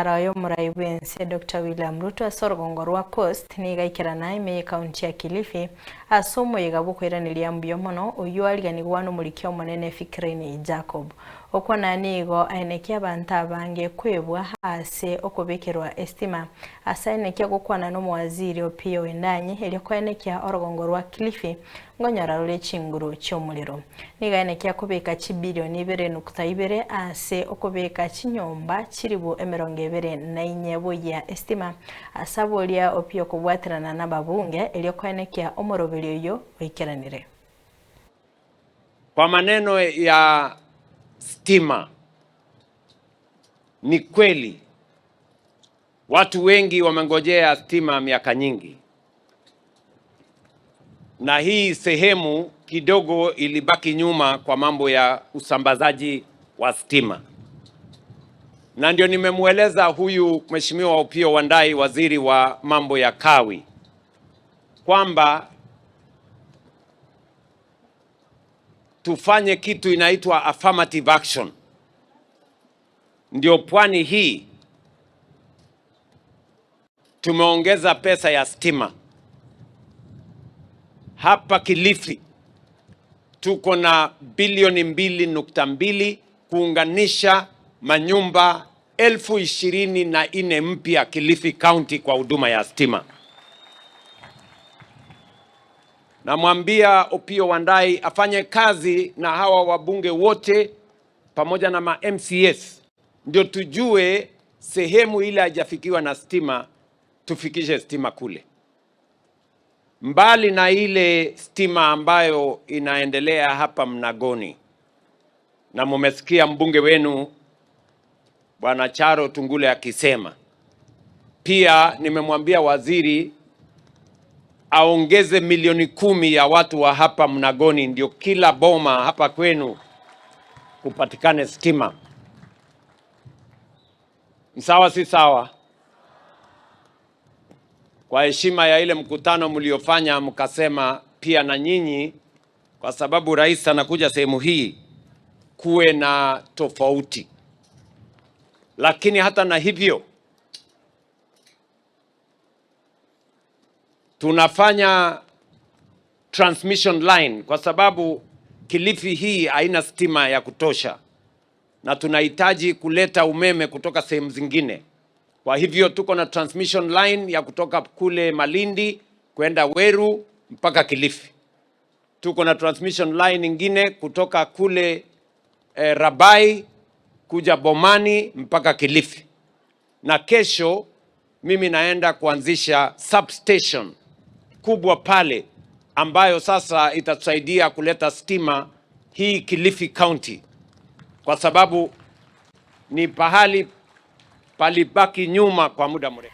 Arayo muraiwense Dr. William Ruto asorgongo rwa Coast ni gaikirana ime kaunti ya Kilifi asomo yigabukwiraniria mbio mono uyu ariganirwa n'umurikio munene Fikirini Jacob okwana nigo aineki abantu abange kwebwa hase okubikirwa estima asaineki gukwana n'umuwaziri Opiyo Wandayi eli kwanekia orogongo rwa Kilifi ngonyara rule chinguru cy'omuliro nigaineki kubika chibilioni 2.2 ase okubika chinyomba chiribu emerongebere na inyebo ya estima asabolia Opiyo kubwatirana n'ababunge eli kwanekia omorobelio yo wikiranire. Kwa maneno ya stima, ni kweli watu wengi wamengojea stima miaka nyingi, na hii sehemu kidogo ilibaki nyuma kwa mambo ya usambazaji wa stima, na ndio nimemueleza huyu Mheshimiwa Opiyo Wandayi, waziri wa mambo ya kawi, kwamba tufanye kitu inaitwa affirmative action. Ndio pwani hii tumeongeza pesa ya stima. Hapa Kilifi tuko na bilioni 2.2 kuunganisha manyumba 24,000 mpya Kilifi County kwa huduma ya stima. Namwambia Opiyo Wandayi afanye kazi na hawa wabunge wote pamoja na ma MCS, ndio tujue sehemu ile hajafikiwa na stima, tufikishe stima kule. Mbali na ile stima ambayo inaendelea hapa Mnagoni, na mumesikia mbunge wenu Bwana Charo Tungule akisema, pia nimemwambia waziri aongeze milioni 10 ya watu wa hapa Mnagoni, ndio kila boma hapa kwenu kupatikane stima. Sawa si sawa? Kwa heshima ya ile mkutano mliofanya, mkasema pia na nyinyi, kwa sababu rais anakuja sehemu hii, kuwe na tofauti. Lakini hata na hivyo tunafanya transmission line kwa sababu Kilifi hii haina stima ya kutosha na tunahitaji kuleta umeme kutoka sehemu zingine. Kwa hivyo tuko na transmission line ya kutoka kule Malindi kwenda Weru mpaka Kilifi. Tuko na transmission line nyingine kutoka kule Rabai kuja Bomani mpaka Kilifi. Na kesho mimi naenda kuanzisha substation kubwa pale ambayo sasa itatusaidia kuleta stima hii Kilifi County, kwa sababu ni pahali palibaki nyuma kwa muda mrefu.